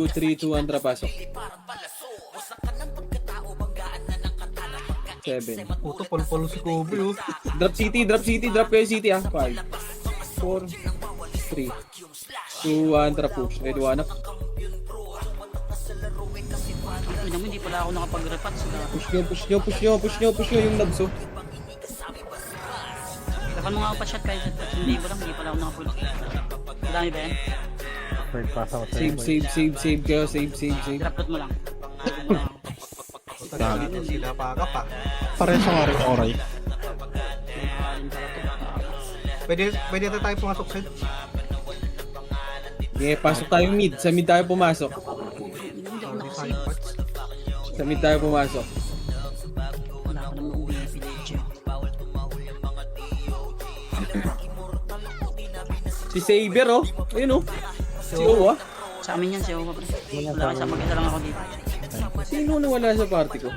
2, 3, 2, Andra, pasok. 7. Puto, palo-palo si Kobe, oh. Drop city, drop city, drop kayo city, ah. 5, 4, 3, 2, Andra, push. Ready, 1 up. Ito naman, hindi pala ako nakapag-repat sila. Push nyo, push nyo, push nyo, push nyo, push nyo yung nabs, oh. Takan mo nga pa shot kahit hindi ba lang, hindi pala ako nakapull. Dami ba yan? Third pass ako. Save, save, save, save kayo, save, save, save. Drop mo lang. Huwag mo lang. Tagal sila pa pa. Parehas ang oray. Pwede na tayo pumasok sa Okay, pasok tayo mid. Sa mid tayo pumasok. Hindi ako nakasave. Sa mid tayo pumasok. Wala ko naman uwi yung village. Si Saber, oh. Ayun, oh. Si O, ah. Sa amin yan, siya ako pa. Wala ka sa mag-isa lang ako dito. Sino nawala sa party ko?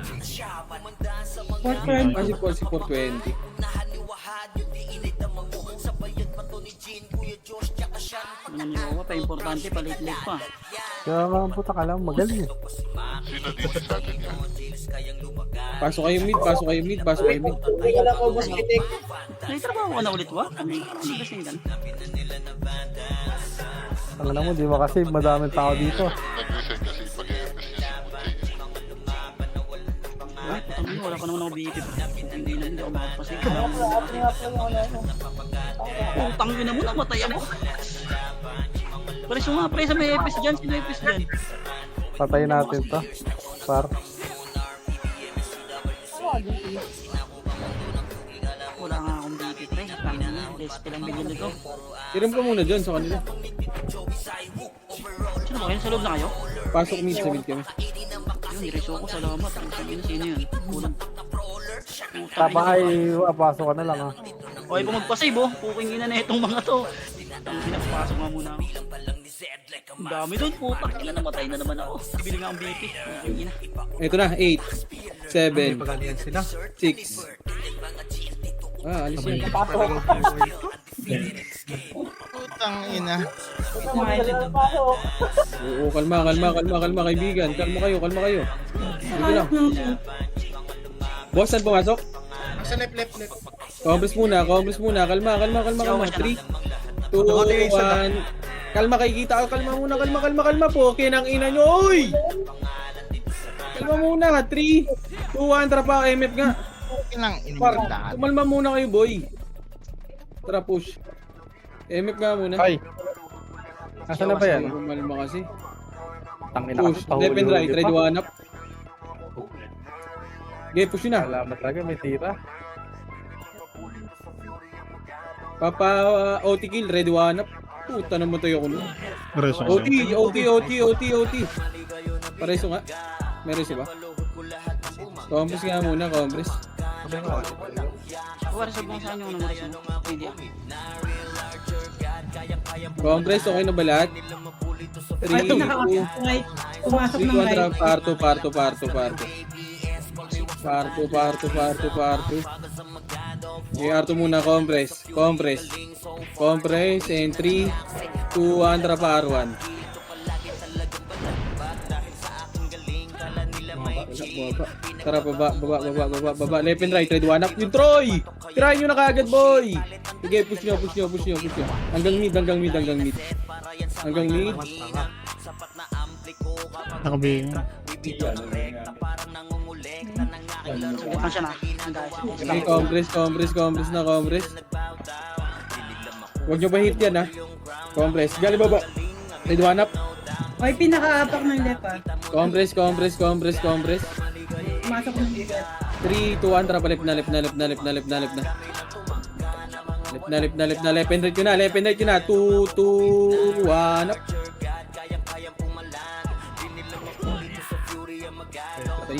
420. Ah, si 420. Naniliwa pa, importante, palit-lit pa. Kaya mga puta ka lang, magaling. Sino din sa atin yan? Pasok kayo mid, pasok kayo mid, pasok kayo mid. May trabaho ka na ulit ba? Ano kasing gan? Ang alam mo, di makasave, madaming tao dito. Nag-resign kasi pag-i-MS niya si Mutay. Ay, putang ina, wala ka naman ako BT. Hindi na, hindi ako makapasig. Putang ina mo, namatay ako. Preso nga, preso may epis dyan. Sino epis dyan? Patayin natin to. Par. Wala nga akong BT, pre. Tama na, SP lang bilhin nito. Tiram ka muna dyan sa kanila. Sino ba kayo? Sa loob na kayo? Pasok mid, sa mid kami. Yun, nireso ko, salamat. Ang sabi na sino yun? Kulang. Tapay, apasok ka na lang ha. Okay, kung magpasave oh. Puking ina na itong mga to. Ang pinapasok nga muna ako. Ang dami doon, putang ina, namatay na naman ako. Bibili nga ang BT. Puking ina. Ito na, 8, 7, pagalian sila. 6. Ah, alis yan. Putang ina. Oo, kalma, kaibigan. Kalma kayo. Sige lang. Boss, saan pumasok? Nasa left. Compress muna. Kalma. 3, 2, 1. Kalma, kikita. Kalma muna po. Kinang ina nyo, oy! Kalma muna, 3, 2, 1. Tara pa, MF nga. Inang Par, inimbitahan. kumalma muna kayo, boy. Tara, push. MF nga muna. Ay. Nasaan na ba yan? Kumalma kasi. Tangina Push. kasi Left and right. pahuli-huli Ready, pa. 1 up. Okay, push yun na. Alamat talaga, may tira. Papa OT kill. Ready, 1 up. Puta naman tayo ako nun. OT. Pareso nga. May reso ba? Compress nga muna, compress. Wala sa bang saan yung ano mo rin. Hindi ah. Compress, okay na ba lahat? 3, 2, Pumasok ng right. Parto. Okay, Arto muna, compress, and 3, 2, 1, tara pa, R1. Tara, baba, left and right, ready, 1 up, yung Troy! Try nyo na kagad, boy! Sige, push nyo. Hanggang mid. Nakabing. Saglit lang siya na. Guys. Okay, compress na. Huwag nyo pa hit yan, ha? Compress, gali baba. Ready, 1 up. Ay, pinaka-apak ng left ah. Compress. Pumasok ng left. 3, 2, 1, tara pa, left na. Left and right yun na. 2, 2, 1, up.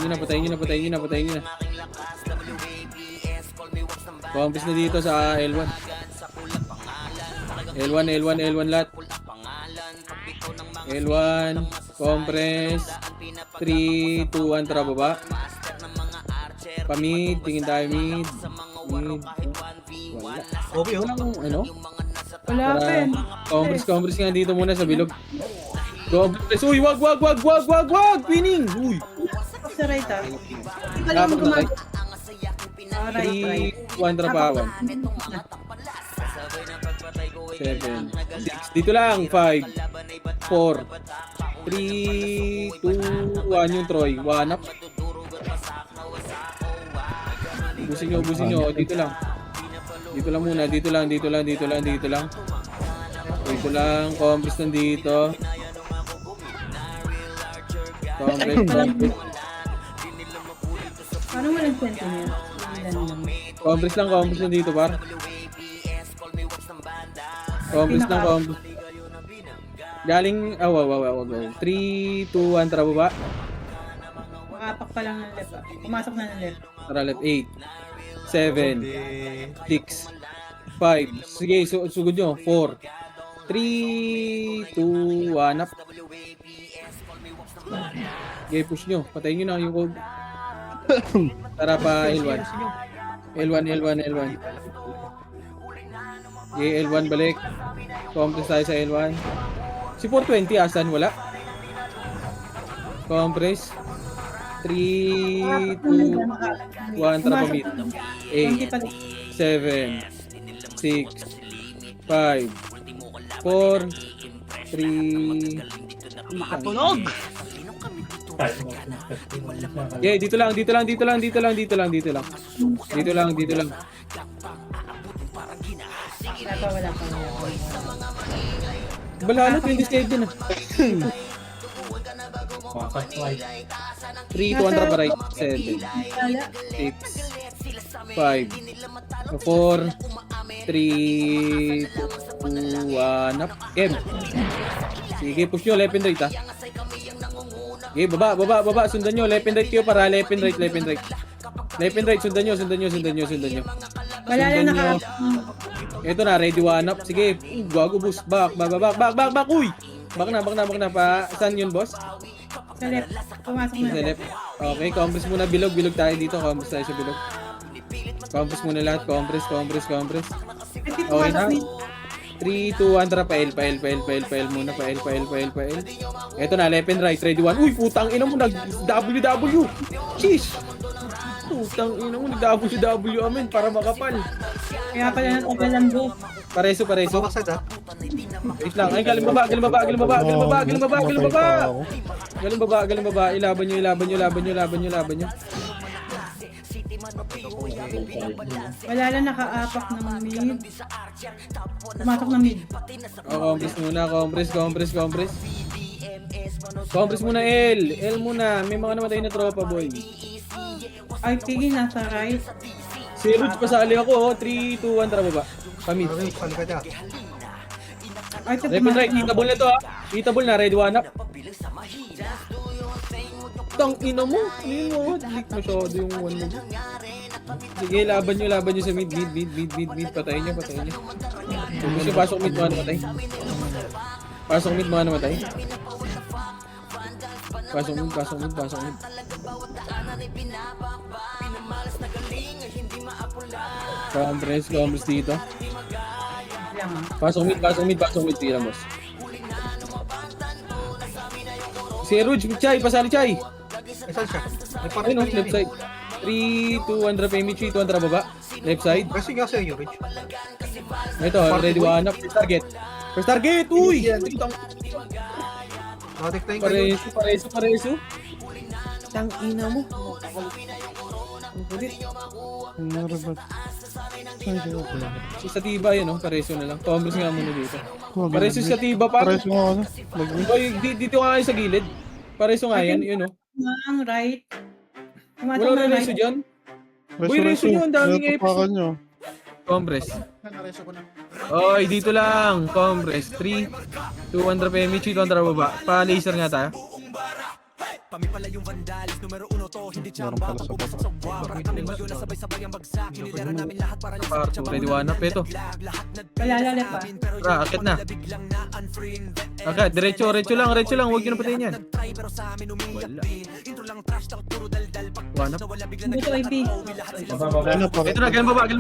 Patayin nyo na. Compress na dito sa L1. L1 lahat. L1, compress. 3, 2, 1, tara baba. Pamid, tingin tayo mid. Wala. Kobe, oh. Ano? Wala pa Tara, yun. compress nga dito muna sa bilog. Compres. Uy, wag. Winning. Uy. Sa right ah. Hindi ka lang Dapat na right. gumagawa. Ah, right. 3, 1 trapawan. 7, 6. Dito lang. 5, 4, 3, 2, 1 yung Troy. 1 up. Ubusin nyo. Dito lang. Dito lang muna. Dito lang. Compres nandito. Compres. Paano walang sentinel? Ilan lang. Compres lang dito, par. Compres. Galing, wow. 3, 2, 1, tara baba. Makapak pa lang ng left ah. Pumasok na ng left. Tara left, 8, 7, 6, 5. Sige, sugod nyo. 4, 3, 2, 1, up. Okay, push nyo. Patayin nyo na yung code. Tara pa L1. L1. Okay, L1 balik. Compress tayo sa L1. Si 420 asan? Wala. Compress. 3, 2, 1. Tara pa mid. 8, 7, 6, 5, 4, 3. Makatunog! Yeah, dito lang. Wala pa. Balalo 27 na. 3, 2, 1 pa right. 7, 6, 5, 4, 3, 2, 1 up. M. Sige, push nyo, left and right ha. Okay, baba. Sundan nyo, left and right kayo para left and right. Left and right, sundan nyo. Wala lang naka... Ito na, ready one up. Sige, gago boost. Back. Uy! Back na. Saan yun, boss? Sa left. Pumasok na Sa left. Okay, compress muna. Bilog tayo dito. Compress tayo sa bilog. Compress muna lahat. Compress. Okay na. 3, 2, 1, tara, pa-L muna, pa-L. Eto na, left and right, ready one. Uy, putang ina mo, nag-WW. Sheesh. Putang ina mo, nag-WW, amen, para makapal. Kaya pala natagal lang bro. Pareso. Backside ha. Wait lang, ay, galing baba. Ilaban nyo. Wala lang nakaapak ng mid. Pumasok ng mid. Compress muna, compress. Compress muna, L muna. May mga namatay na tropa, boy. Ay, tigil nasa right. Si Rudes pasali ako, 3, 2, 1, tara baba. Pamid. Ano yung palikad niya? Ay, ito Left and right, eatable na to ha. Eatable na, ready one up. Tang ina mo. Hindi mo. Leak masyado yung one mo. Sige, laban nyo sa mid. Patayin nyo. Gusto pasok mid, mga namatay. Pasok mid. Compress dito. lang. Pasok mid dito, boss. Si Rouge, Chay, pasali Chay. Saan siya? May parang Ayun, left side. 3, 2, 1, drop image, 3, 2, 1, drop baba. Left side. Kasi nga sa iyo, Rich. Ito, ready one up. First target, uy! Natik na yung kayo. Pareso. Tang ina mo. Sa tiba yun, no? Pareso na lang. Tombrus nga muna dito. Pareso sa tiba pa. Pareso nga ano. Oy, dito nga kayo sa gilid. Pareso nga yan, yun, no? Ang right. Pumasok Wala ng reso right. dyan. Uy, reso nyo, ang daming episode. nyo. Compress. Oy, dito lang. Compress. 3, 2, 1, drop image, 2, 1, drop baba. Pa-laser nga tayo. Meron pala sa baba. Part 2, ready one up. Ito. Palalala pa. Tara, akit na. Akit, diretso lang. Huwag nyo na patayin yan. Wala. One up. Buto IP. Ano pa? Ito na, galing baba.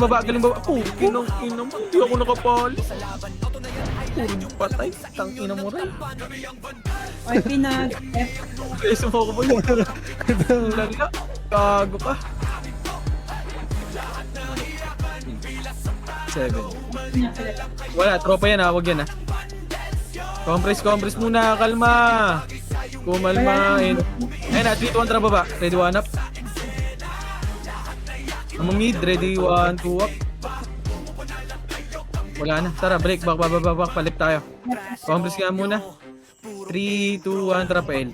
Oh, kinong, hindi ako nakapal. Puro patay. Tangina mo rin. Ay, pinag F. Preso mo ako ba yun? Lala. Gago ka. 7. Niya sila lang. Wala, tropa yan ha. Huwag yan ha. Compress muna. Kalma. Kumalma. Ayun na, 3, 2, 1, tara baba. Ready, 1 up. Among mid, ready, 1, 2 up. Wala na. Tara, break. Back. Palip tayo. Compress nga muna. 3, 2, 1, tara pa L.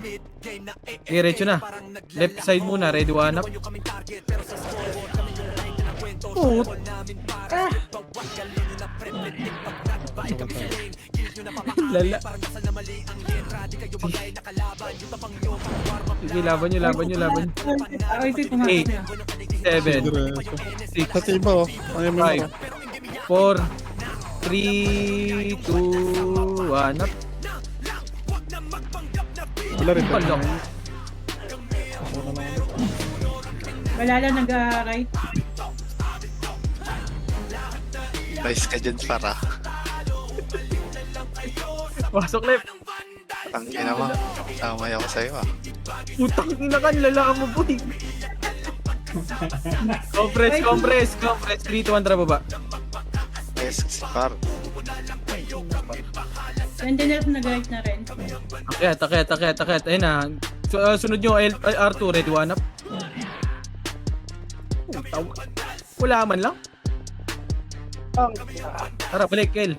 Diretso na. Left side muna, ready, 1 up. Put. Lala. Sige, laban nyo. Ay, ito pumasok 8, na. 7, Diretso. 6, Sa iba oh. Ayaw mo 5, 4, 3, 2, 1 up. Wala rin. Palo. Wala lang nag-right. Nice ka dyan, para. Pasok left. Ang ina mo. Samay ako sa'yo ah. Putang ina ka, nilalaan mo boy. Compress. 3, 2, 1, tara baba. Nice si par. Sentinel nag-right na rin. Akit. Ayun na. Sunod nyo, R2, ready, 1 up. Wala man lang. Tara, balik, Kel.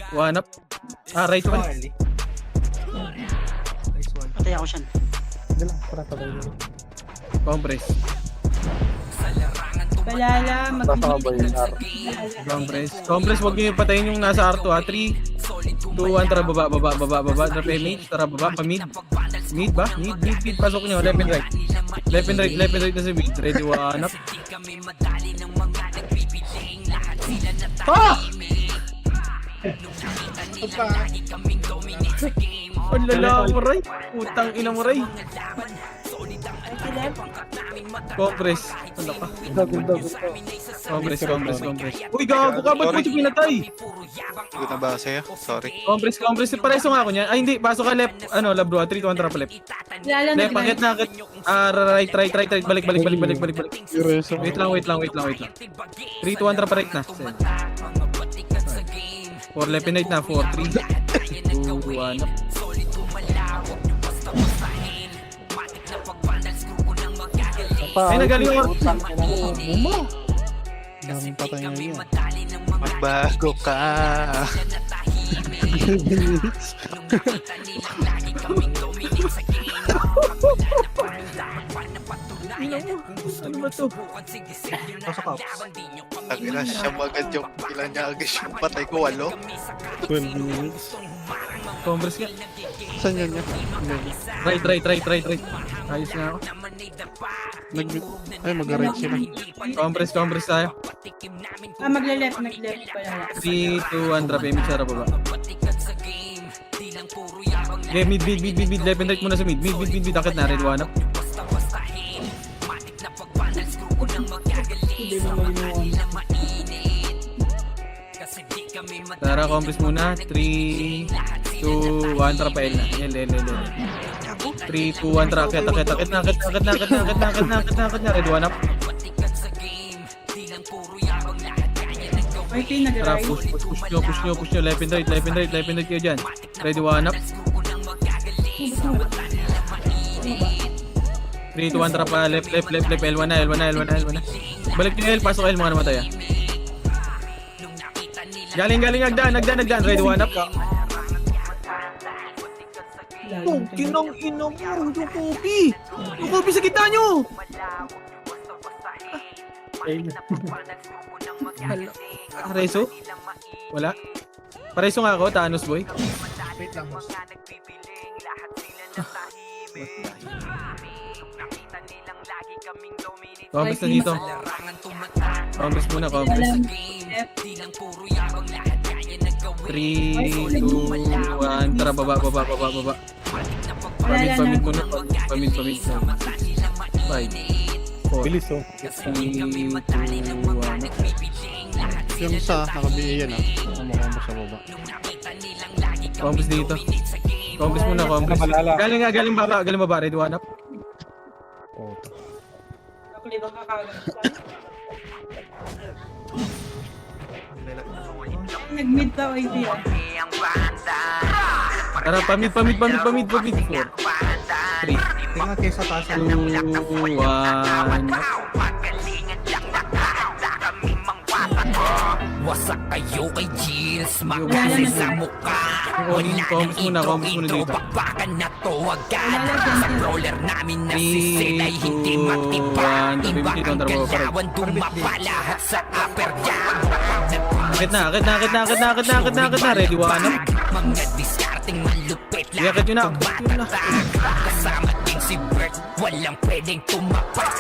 1 up. Right one. Nice one. Patay ako siyan. Compress. Wala lang. Nasabay yung R. Compress, wag nyo yung patayin yung nasa R2 ha. 3, 2, 1, tara baba. Drop image, tara baba, pa mid. Mid ba? Mid, pasok nyo, left and right. Left and right na si mid. Ready, 1 up. Ang lala mo, Ray. Putang ina mo, Ray. Compress. Ano ka? Compress. Uy, gago ka. Ba't mo siya pinatay? Good na ba sa'yo? Sorry. Compress. Pareso nga ako niyan. Ay, hindi. Pasok ka left. Ano, labro. 3, 2, 1, tara pa left. Wala lang Left, pakit nag-right. na. Right. Balik. Diretso. Wait lang. 3, 2, 1, tara pa right na. 4 left and right na. 4, 3, 2, 1. Ay, nagaling ako. Daming patay na yan. Magbago ka. Ano ba to? Pasok out. Tagina siya agad yung ilan niya agad yung patay ko. 8. 12 minutes. Compress nga. Saan yan niya? Right. Ayos nga ako. Ay, mag-right sila. Compress tayo. Magle-left pala. 3, 2, 1, drop image, tara baba. Okay, mid, left and right muna sa mid. Mid, akit na, red, 1 up. Tara, compress muna. 3, 2, 1, tara pa L na. L. 3, 2, 1, tara, akit na. Red, 1 up. Ay, Tara, pinag-right. push nyo. Left and right kayo dyan. Ready, 1 up. 3, 2, 1, tara pa, left, L1 na. Balik nyo L, pasok L, mga namatay ah. Galing, nagdan. Ready, 1 up. Oh, kinong ino mo, yung Kobe. Yung Kobe sa gitna nyo. Pareso? Wala? Pareso nga ako, Thanos boy. Wait lang, boss. Compress na dito. Compress muna. Wala lang. F. 3, 2, 1, tara baba. Wala Pamid lang. muna. Pamid. 5, 4, Bilis oh. 3, 2, 1. Yung isa, nakabihi yan ah. Kumukombo sa baba. Combos dito. Combos muna, combos. Malala. Galing baba, ready one up. Oh, Nakulibang ka kagad. Nag-mid daw ay di ah. Tara, pamid. 4, 3, Tingnan kayo sa taas. 2, 1. Wasak kayo kay Gilles, makasi sa mukha. Wala nang intro, bakbakan na to agad. Sa brawler namin na si Sid ay hindi matibag. Iba ang galawan, dumapalahat sa upper jab. Akit na. Ready one up. Mga diskarting malupit lang Yakit yun na. tumatatag. Kasama din si Bert, walang pwedeng tumapak.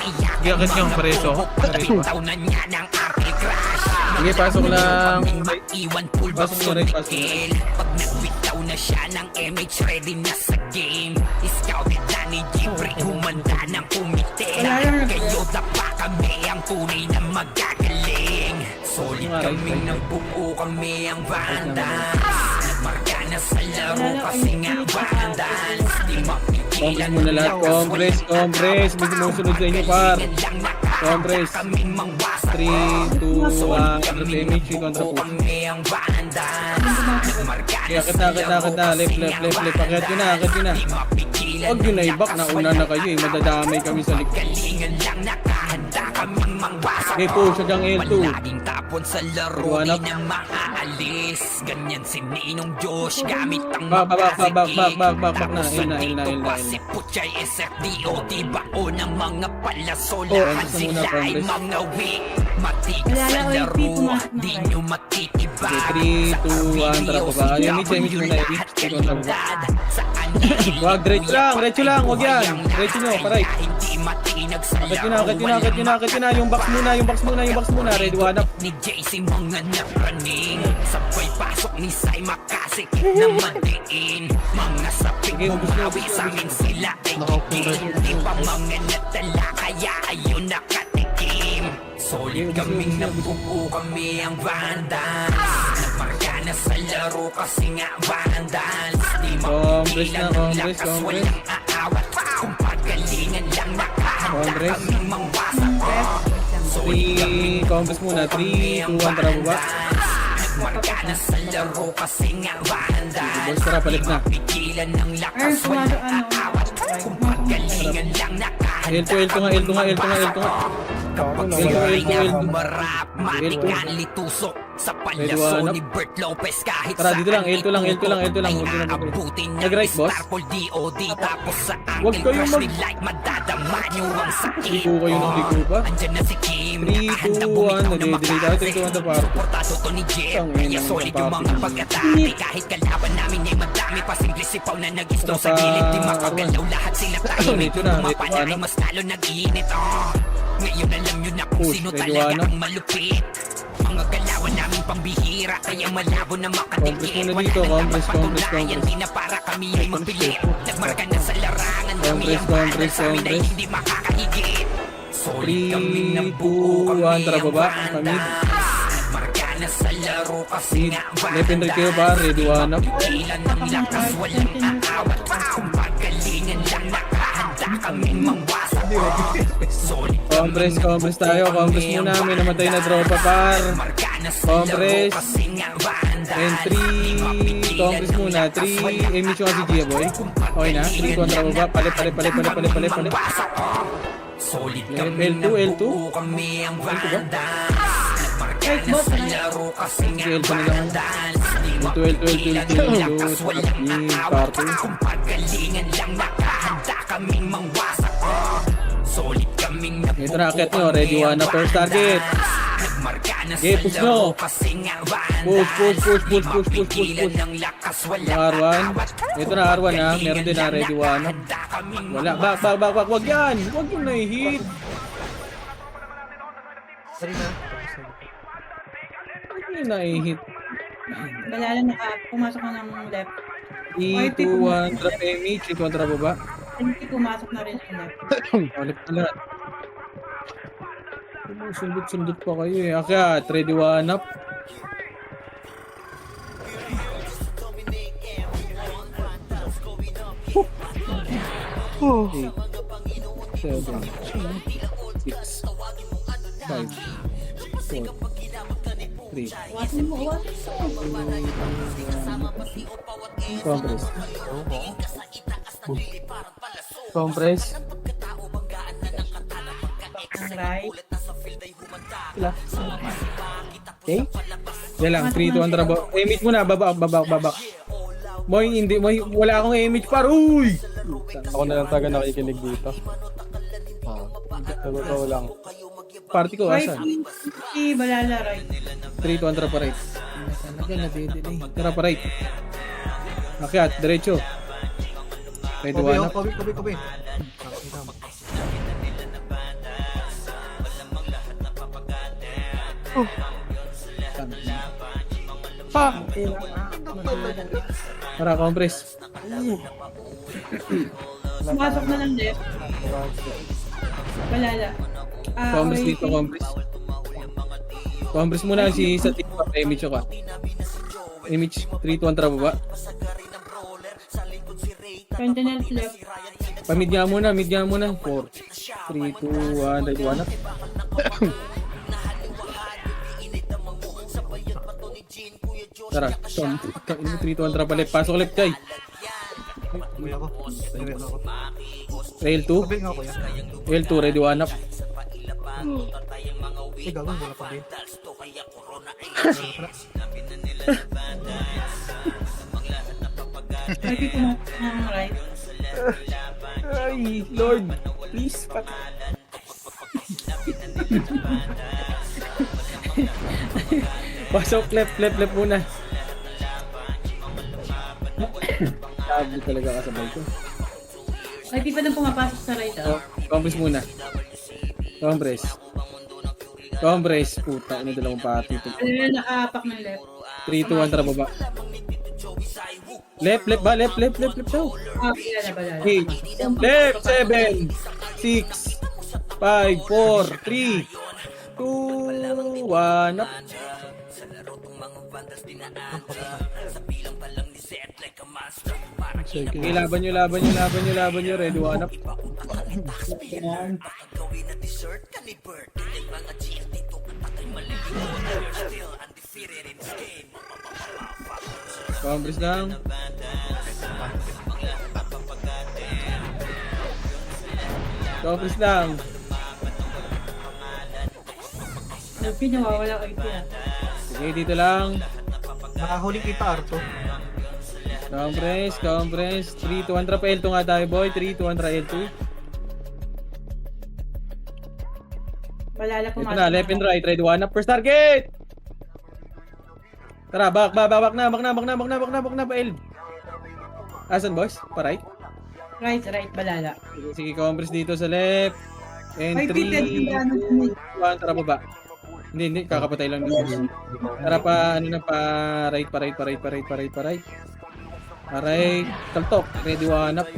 Yakit yung preso. Bitaw na niya ng arcade crash. Sige, pasok lang. Iwan full box Pasok na rin, pasok na. kill. Pag nagbitaw na siya ng MH, ready na sa game. Scouted na ni Jeffrey, humanda ng kumitera. Kayo dapa kami ang tunay na magagaling. Solid kami, nagbuo kami ang vandals. Nagmarka na sa laro kasi nga vandals. Di mapigilan Compress muna lahat. Compress. May sumusunod sa inyo, par. Compress. 3, 2, 1. Damage kontra po. Akit na. Left. Akit yun na. Huwag yun na ibak. Nauna na kayo eh. Madadamay kami sa likod. Okay, push hanggang L2. Laging tapon sa laro, di na maaalis. Ganyan si Ninong Josh, gamit ang Back na. Tapos L na. andito pa si Puchay SFDO, di bao ng mga palasolahan. Compress na Sila muna, ay compress. mga weak. Matigas sa Alala, laro, pumasok na di kayo. nyo matitibag. Okay, 3, 2, 1. Tara po ba? Ayun, mid muna. lahat kalidad. Saan Wag, diretso lang. Wag yan. Diretso nyo, paray. Hindi matinag sa Akit laro. yun na. Yung box muna. Ready one up. Ni JC mga napraning. Sabay pasok ni Sai Makasik na madiin. Mga saping Sige, ubus na. bumawi sa amin sila ay hindi pa mga natala kaya ayun nakatikim. Solid kaming nabuo kami ang vandals. Nagmarka na sa laro kasi nga vandals. Di mapigilan ang lakas walang aawat. Kung pagalingan lang nakahanda kaming mangwasak. 3, compress muna. 3, 2, 1. Tara po ba? Nagmarka na sa laro kasi nga vandals. Boss, tara, palit na. Pigilan ng Earn lakas sumalo walang aawat. Kung pagalingan lang nakahanda L2 nga. Papahinga humarap, matikan litusok sa palaso ni Bert Lopez kahit Tara, dito lang, saan L2 lang. itutok Huwag ay na aabutin ng Nag-right, boss? Starpol DOD tapos sa Huwag angle kayo crush mag- ni Light madadama nyo ang sakit. Ligo kayo ng ligo pa. Andyan na si Kim, 3, 2, 1. nakahanda bumitaw na Nag-delay tayo. makasik. 3, 2, 1. The party. Suportado to ni Jeff, Ang kaya inang solid yung papi. mga pagkatati. Kahit kalaban namin ay madami pa simple sipaw na nag-isto sa gilid. Di makagalaw lahat sila tahimik. Ito na, Lumapa na ay mas lalo nag-iinit. Ngayon alam nyo na kung Push, sino ready, talaga one up. ang malupit. Mga galawan namin pambihira kaya malabo na Compress makatikit. muna Wala dito, na compress. mapatunayan, di na para kami ay magpilit. Nagmarka na sa larangan kami ang bahala sa amin ay hindi makakahigit. Solid kami ng 3, 2, buo 1. kami Tara ang po ba? bandas. Nagmarka na sa laro kasi nga Left and right kayo ba? Ready one up. Ilan ng lakas walang aawat. Kung pagalingan lang nakahanda kaming mangwasak. Solid Compress tayo. Compress muna. May namatay na tropa, par. Compress. And 3. Compress muna. 3. Emission ka si Gia, boy. Okay na. 3 kontra mo ba? Palit. Solid L2, L2. kami ang L2 ba? Right, boss. laro kasi nga L2 na lang. L2. Party. Kung pagalingan lang nakahanda kaming mangwasak. Solid kaming Ito na, akit nyo. Ready one up. First target. Nagmarka na Okay, sa push laro nyo. kasi nga Push. mapigilan ng lakas Yung R1. Ito na, R1 ha. Meron din na. Ready one up. Wala. Back. Wag yan. Wag yung na-hit. Wag yung na-hit. Balala pumasok na ng left. 3, 2, 1. Drop MH. Kontra mo ba? Hindi pumasok na rin yung left. Ulit na lahat. Sundot pa kayo eh. Akyat, ready one up. 8, 7, 6, 5, 4, 3, Wasin mo, wasin mo. compress. Compress. Ang right. Okay? Yan lang, 3, 2, 1, tara. Image muna, babak. Boy, hindi, boy, wala akong image par. Uy! Ako na lang talaga nakikinig dito. Sa totoo lang. Party ko, Right, asan? balala, right. 3, 2, 1, tara pa right. Talaga, nadidelay. Tara pa right. Akyat, diretso. Ready, Kobe, one oh, up. Kobe. Tara, compress. Pumasok na ng left. Balala. Compress dito, compress. Compress muna si sa tip pa. Image ka. Image, 3, 2, 1, tara baba. Continent left. Mid nga muna. 4, 3, 2, 1, ready, one up. Tara, 3, 2, 1, tara pa left. Pasok left, kay. Kobe ako. Seryoso ako. Rail 2. Kobe nga kuya. Rail 2, ready, one up. Ay, gagawin. Wala pa din. Pwede pumasok ng right. Ay, Lord, please, pasok left muna. Sabi talaga kasabay ko. Ay, di pa nang pumapasok sa right. Compress muna. Compress, puta, ina dalawang pati ito. Balala, nakaapak ng left. 3, 2, 1, tara baba. Left daw. Balala. 8, left, 7, 6, 5, 4, 3, 2, 1, up. Okay, laban nyo, ready, one up. Compress lang. Compress lang. Lupi, nawawala ko ito. Sige, dito lang. Nakahuling kita, Arto. Compress. 3, 2, 1, trap L2 nga tayo, boy. 3, 2, 1, trap L2. Balala, Ito pumasok. na, left and right. Ready, one up. First target! Tara, back na pa L. Asan, boys? Pa right? Right, balala. Sige, compress dito sa left. And Ay, 3, Peter, 2, 1, tara baba. Hindi, kakapatay lang dito. Tara pa, right. Alright, kaltok. Ready, one up.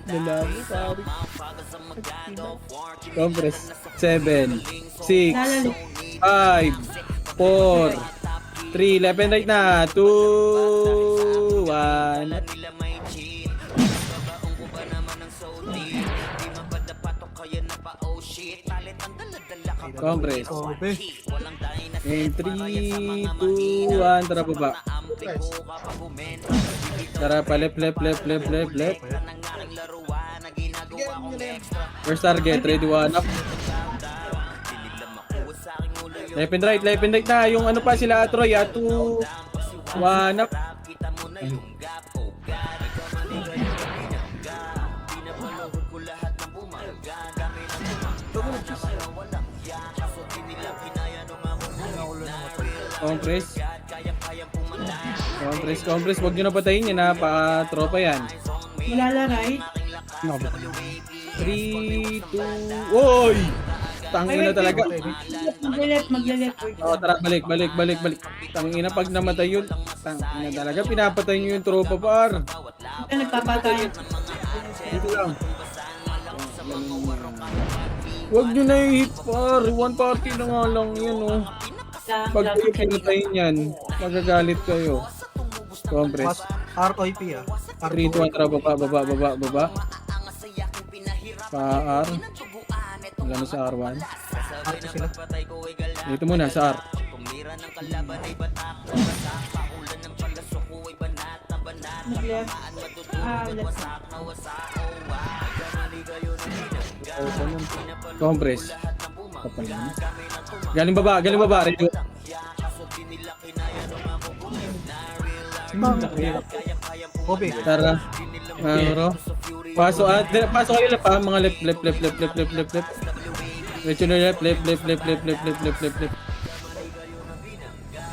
Lalaki, pari. Compress. 7, 6, 5, 4, 3, left and right na. 2, 1. Compress. Kobe. And 3, 2, 1. Tara baba. Tara pa left. First target, ready, one up. Left and right na. Yung ano pa sila, Troy, 2, 1 up. Compress. Huwag nyo na patayin yan, ha. Pa-tropa yan. Balala, right. 3, 2, oy! Tangina talaga. Maglalet. Wait. Oh, tara, balik. Tangina pag namatay yun. Tangina talaga, pinapatay nyo yung tropa par. Ito nagpapatay. Dito lang. Huwag nyo na i-hit par. One party na nga lang yun oh. Pag kayo pinatayin yan, magagalit kayo. Compress. ROP ah. 3, 2, 1, tara, baba. Pa-R. Wala sa R1. R2 sila. Dito muna sa R. Mag-left. Left. Compress. Kapal yan. Galing baba. Radio. Kobe. Tara. Pasok kayo left ha. Mga left. Diretso na left.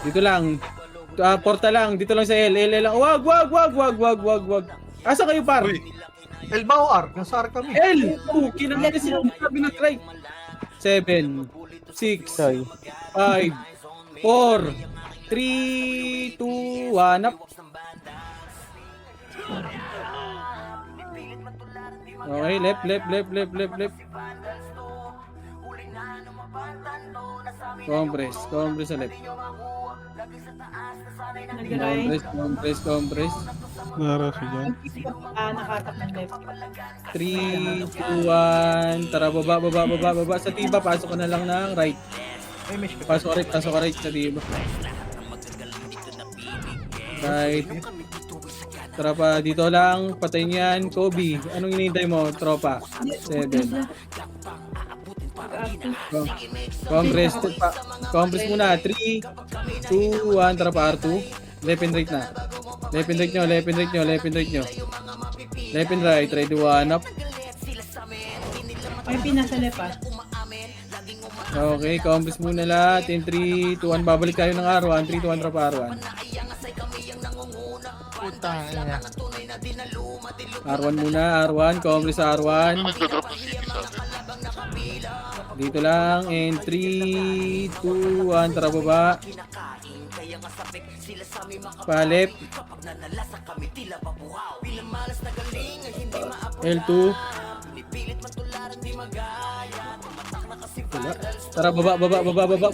Dito lang. Porta lang. Dito lang sa L lang. Wag. Asa kayo par? L ba o R? Nasa R kami. L! Kinagyan sila sabi na try. 7, 6, 5, 4, 3, 2, 1, up. Okay, left. Compress sa left. Nag-right. Compress. Nara siya dyan. Nakatak ng left. 3, 2, 1. Tara, baba. Sa tiba, pasok ka na lang ng right. Ay, mesh ka. Pasok ka right sa tiba. Right. Tara pa, dito lang. Patayin yan. Kobe, anong hinihintay mo, tropa? 7. Compress muna. 3, 2, 1. Tara pa, R2. Left and right na. Left and right nyo. Left and right. Ready, 1 up. Ay, pinasa left ah. Okay, compress muna lahat. In 3, 2, 1. Babalik tayo ng R1. 3, 2, 1. Tara pa, R1. Putang ina. R1 muna, R1. Compress sa R1. Ano nagdadrop ng city sa atin? Dito lang. In 3, 2, 1. Tara baba. Palip. L2. Wala. Tara baba.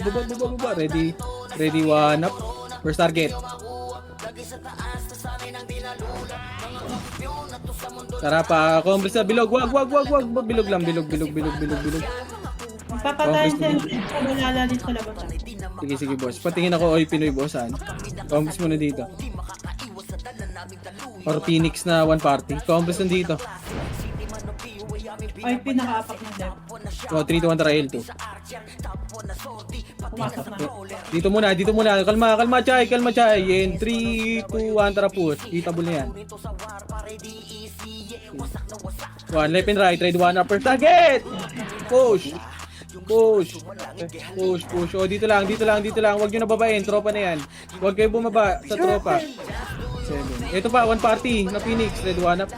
Ready, 1 up. First target. Tara pa, compress sa bilog. Wag. Bilog lang. Papatayin sa left. Malalalit sa labas. Sige boss. Patingin ako, oy Pinoy boss. Compress muna dito. Or Phoenix na one party. Compress nandito. Ay, pinaka-apak ng left. O, 3 to 1 tara L2. Pumasok na. Dito muna. Kalma, Chay. In 3, 2, 1 tara push. Itable na yan. 1 left and right. Ready, 1 upper target. Push. O, dito lang. Huwag nyo nababain. Tropa na yan. Huwag kayo bumaba sa tropa. 7. Ito pa, one party na Phoenix. Ready, 1 up.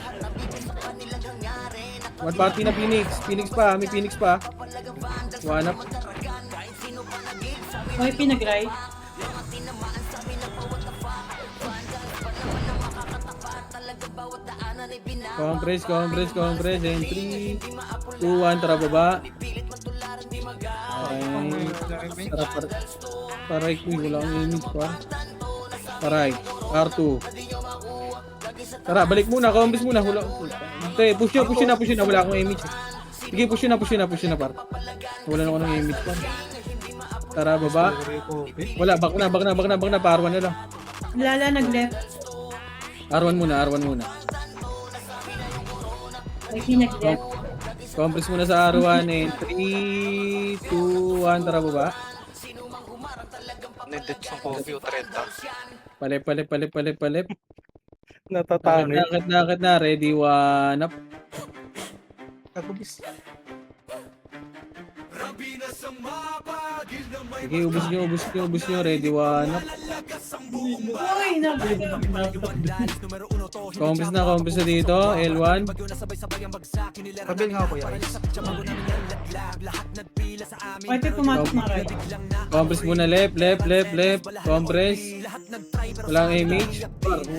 One party na Phoenix. May Phoenix pa. 1 up. Ay, pinag-right. Compress. And 3, 2, 1. Tara baba. Okay. Tara paray ko. Wala akong image pa. Paray. R2. Tara, balik muna. Compress muna. Okay, push na. Wala akong image. Sige, push na par. Wala na ako ng image pa. Tara, baba. Wala, back na. R1 na lang. Lala nag-left. R1 muna. Ay, pinag-left. Compress muna sa R1 and 3, 2, 1. Tara, baba. Nindit yung Kobe o 30. Palip. Natatangi. Nakit na. Ready, 1 up. Kagubis. Sige, ubus nyo. Ready, 1 up. Uy, Compass na dito. L1. Kabil nga ako yan. Pwede pumasok na right. Compress muna, left. Compress. Wala akong image.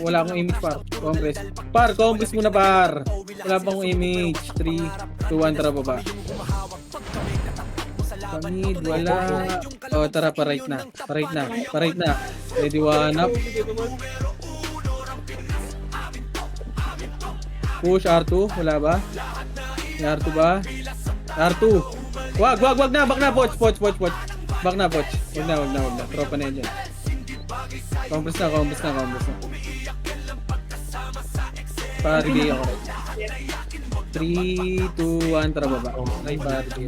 Wala akong image, par. Compress muna, par. Wala pa akong image. 3, 2, 1, tara baba. Pamid, wala. Oh, tara, pa-right na. Ready, 1 up. Push, R2. Wala ba? May R2 ba? R2. Wag na. Back na, Poch. Back na, Poch. Wag na. Tropa na yan dyan. Compress na. Parigay ako. 3, 2, 1, tara baba. Ay, parigay.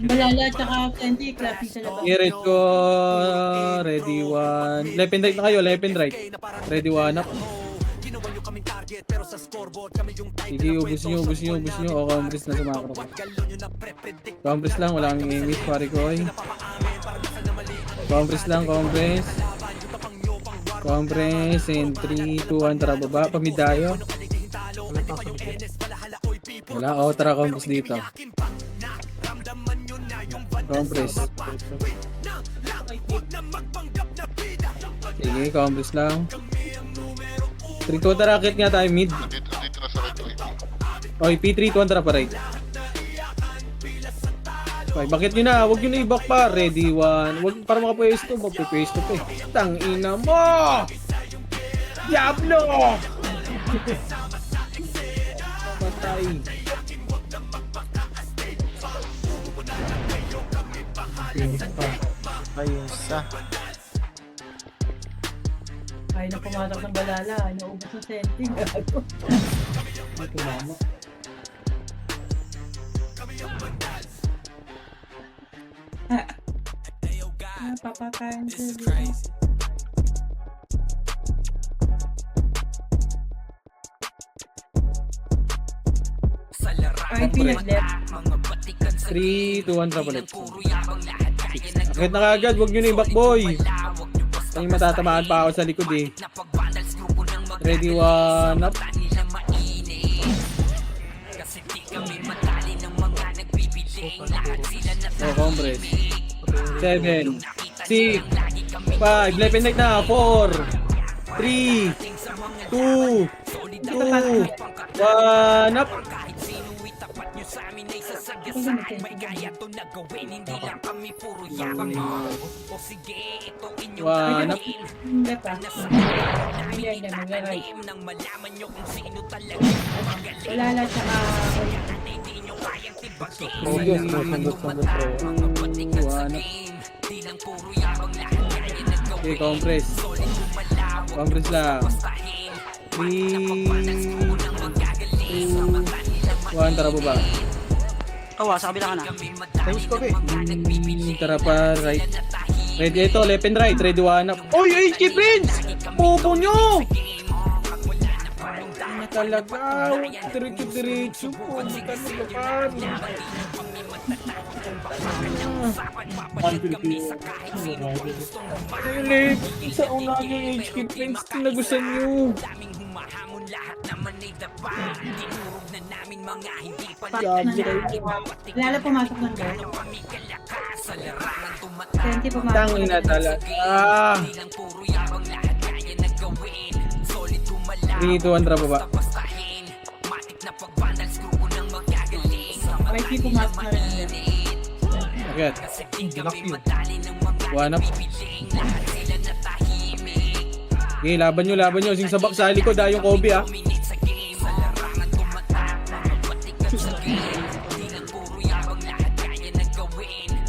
Balala tsaka Candy, clapping sa labas. I-rate ko. Ready, 1. Left and right na kayo. Ready, 1 up. Sige, ubus nyo. O, compress na sumakro. Compress lang, wala kang image, pare ko. Compress. And 3, 2, 1, tara baba. Pamidayo. Wala, o, tara compress dito. Compress. Sige, compress lang. 3, 2, tara, akit nga tayo mid. Andito na sa right IP. Okay, P3, 2, tara pa right. Okay, bakit nyo na? Huwag nyo na i-back pa. Ready, 1. Huwag para makapwesto. Magpwesto pa eh. Tangina mo! Diablo! Patay. Ayun sa. Kaya na pumasok ng balala, naubos ng senteng. Ay, tumama. Papakain sa Kahit pinag-left. 3, 2, 1, tara ulit. Akit na kagad, huwag nyo na i-back boy. Ay, matatamaan pa ako sa likod eh. Ready, 1 up. Oh, compress. 7, 6, 5, left and right na. 4, 3, 2, 1 up. One up. Left ah. Hindi, mag-right. Balala tsaka... Oh, yes, sandot. 1 up. Okay, compress. Compress lang. 3, 2, 1, tara baba. Sa kabila ka na. Ayos ko, be. Tara pa, right. Ready, ito, left and right. Ready, 1 up. Oy, HK Prince! Pupo nyo! Ano talaga? Diretso. Pupo talaga pa. Sa una yung HK Prince, tinagusan nyo. Balala pumasok ng door. Candy pumasok. Tangin na talaga. 3, 2, 1, tara baba. Kahit di pumasok na rin yan. Agad. Lock you. 1 up. Okay, laban nyo. Sing sabak sa likod yung Kobe ah.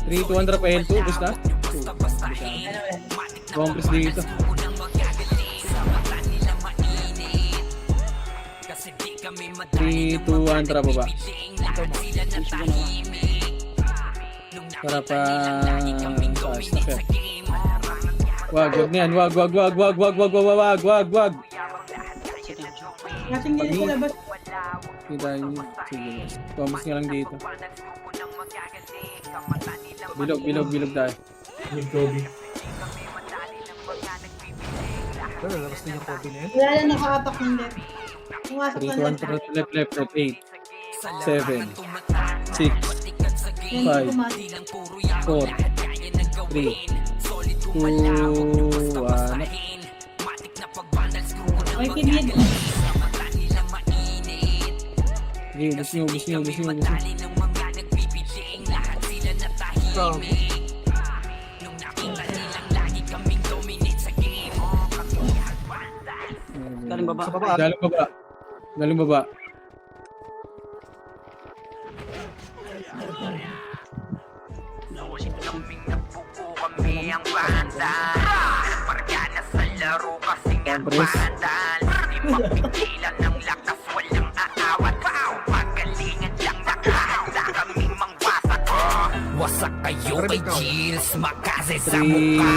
3, 2, 1, drop L2. Basta. Compress dito. 3, 2, 1, tara baba. Para pa... Wag na yan. Wag. Kasing nila sa labas. Kita nyo. Sige. Compress nga lang dito. Bilog tayo. Pero labas din yung Kobe na yun. Wala lang nakaapak ng left. Pumasok 3, ng 2, 1, left. left, 8, 7, 6, Hindi 5, pumasok. 4, 3, 2, 1. May kinid. Sige, ubus nyo. Grabe. Galing baba. Sa baba. Galing baba. Compress. Wasak kayo kay Jills, makase sa 3, mukha.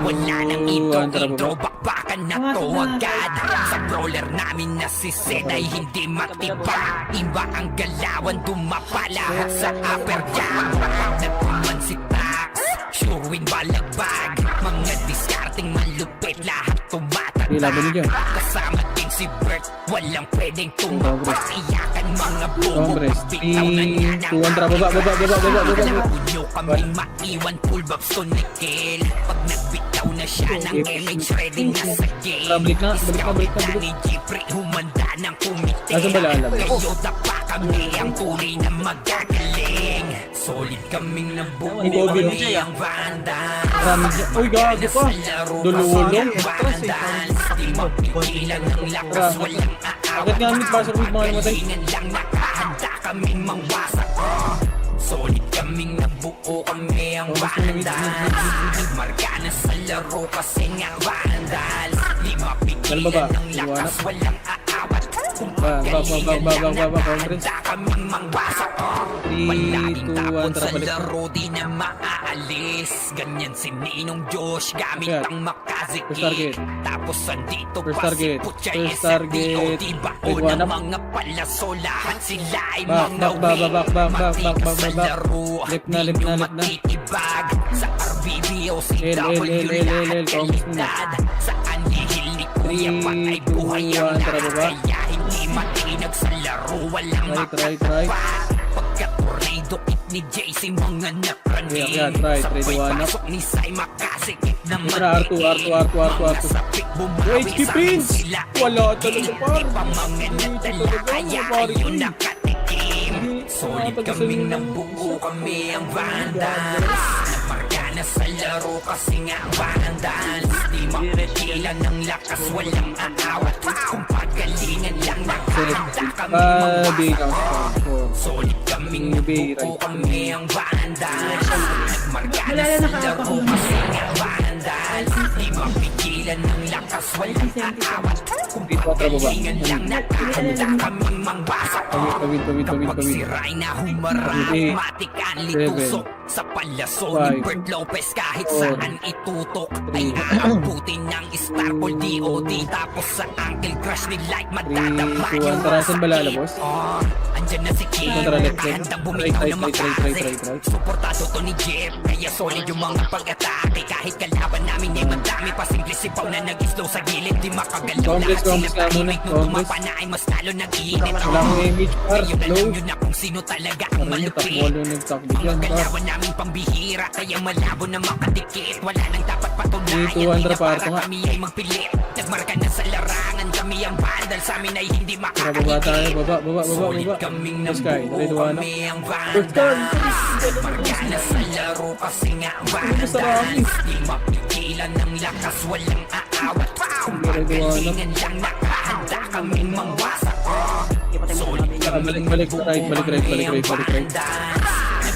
Wala nang 2, 1, tara intro, baba. bakbakan na to agad. Sa brawler namin na si Sen ay hindi matiba. Iba ang galawan, dumapa lahat sa upper jam. Nagpuman si Tax, sure win balagbag. Mga discarding malupit, lahat tumatak. Okay, laban niyo dyan. Kasama din si Bert, walang pwedeng tumapa. Iyakan mga bobo, Compress. bitaw na 3, yan 2, 1, tara baba. Punyo kaming maiwan, full babs to Nickel. Pag nagbitaw na siya ng MH, ready na sa game. Balik na. Ni Jeffrey, humanda ng kumite. Nasaan ba lahat? Kayota pa kami, ang tunay na magagaling. Solid kaming nabuo, May Kobe, no? kami ang vandal. Marami dyan. Uy, gago pa. Dululong. Di mapigilan ng lakas, walang aawat. Bakit nga mid-passer with mga namatay? Pagalingan lang, nakahanda kaming mangwasak. Solid kaming nabuo, kami ang vandal. Marka na sa laro kasi nga vandal. Di mapigilan ng lakas, walang aawat. Kung pagalingan lang, nakahanda kaming mangwasak. 3, 2, 1, tara Sa balik. laro di na maaalis. Ganyan si Ninong Josh gamit Yeah. ang makazikit. First target. Tapos andito First pa si target. Putya First SFDO. target. Diba o Big one ng up. mga palaso, lahat sila ay Back, mga back, back, win. back, back, Matikas back, sa back. laro, Left na, di left na, nyo left na. matitibag. Sa RBBO, si L, W lahat Thomas muna. kalidad. Sa anihil ni Kuya 3, patay buhay 2, ang 1, tara lahat. baba. Kaya hindi matinag sa laro, walang Right. Pagka-tornado kit ni JC, mga napraning. Yeah, try, 3, 2, 1, up. Pasok ni Sai, makasikip na Tara, R2. HP Prince! Wala talaga, par. Mga nadala, kaya ayun nakatikim. Solid kaming nabuo, kami ang vandals. Namarka na sa laro kasi nga vandals. Di mapigilan ng lakas, walang aawat. Kung pagalingan lang, nakahanda kami Big mangwasak. out. 4. Solid kaming nabuo, kami ang vandals. Nagmarka na sa laro kasi nga vandals. Di mapigilan ng lakas, walang aawat. Kung pagalingan lang, nakahanda kaming mangwasak. Kapag siray na humarap, matikan litusok. Sa palaso ni 5, Bert Lopez, kahit 4, saan itutok ay aabutin ng Starpol DOD. Tapos sa Uncle Crush ni Light, 3, 2, madadamahin 1, tara. Saan ba lalabos? andyan na si King, Tara, left, left. handang bumitaw Right, ng right, makase. right. Suportado to ni Jeff, kaya solid yung mga pag-atake. Kahit kalaban namin ay madami pa, simple sipaw na nag-slow sa gilid. Di makagalaw Complex, lahat complex sila nga muna, tahimik. Nung complex. tumapa na ay mas lalo nag-iinit. Wala akong image, par. Ngayon alam Low. nyo na kung sino talaga ang Parang yung malupit. takbo yung nagtakbo dyan, Ang par. galawan namin pambihira, kaya malabo na makadikit. Wala nang dapat patunayan, 3, 2, 1, di na parto para nga. kami ay magpilit. Nagmarka na sa larangan, kami ang vandal. Sa amin ay hindi Tara, baba tayo. makakaitik. Baba. Solid kaming First guy, nabuo, 3, 2, 1, up. kami ang First guy. vandal. Nagmarka na sa laro kasi nga vandal. Di mapigilan ng lakas, walang aawat. Kung pagalingan lang, nakahanda kaming mangwasak. Solid kaming Balik, nabuo, right. kami ang vandal.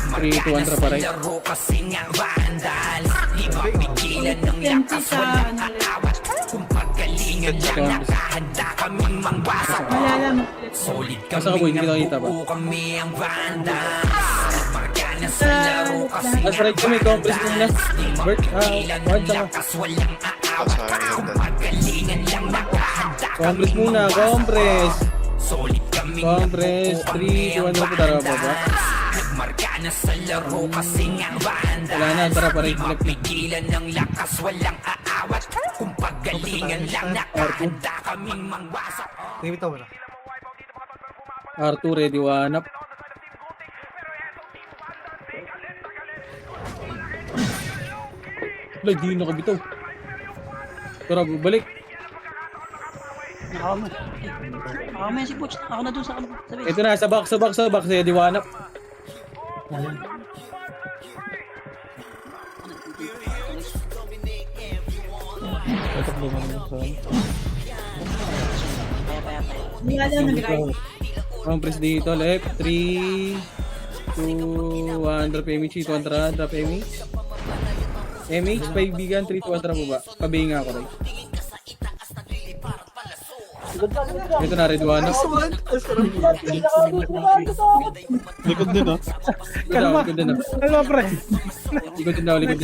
3, 2, 1, tara pa right. Laro kasi nga vandal. Di mapigilan ng lakas, walang aawat. Kung pagalingan lang, nakahanda kaming mangwasak. Wala lang. Solid Asa ka, boy? kami Hindi kita kita ba? nabuo, kami ang vandal. Marka na sa laro kasi Nasa right kami, compress ko muna. Bert, mapigilan ward ng ka. lakas, walang aawat. Sayang Kung yan. pagalingan lang, nakahanda Compress kaming muna, mangwasak. compress. Solid kaming Compress, nabuo, 3, 2, 1, kami ang tara baba. vandals. Nagmarka na sa laro kasi nga banda. Wala na, tara pa rin. Di mapigilan ng lakas, walang aawat. Kung pagalingan lang nakahanda kaming mangwasak. Limit mo na. R2 ready, one up. Wala, di nakabitaw. Tara, balik. Nakawa mo. Nakawa mo yan si Butch. Ako na dun sa base. Ito na, sa box, ready, one up. Tatakbo ka naman sa... Hindi nga lang nag-ride. Compress dito, left, 3, 2, 1, drop MH, 2, drop MH. MH, paibigan, 3, 2, baba. Pabihin nga ako, right? Ito na, red one up. Likod din, oh. Likod din na. Ano, pre? Likod din daw. Red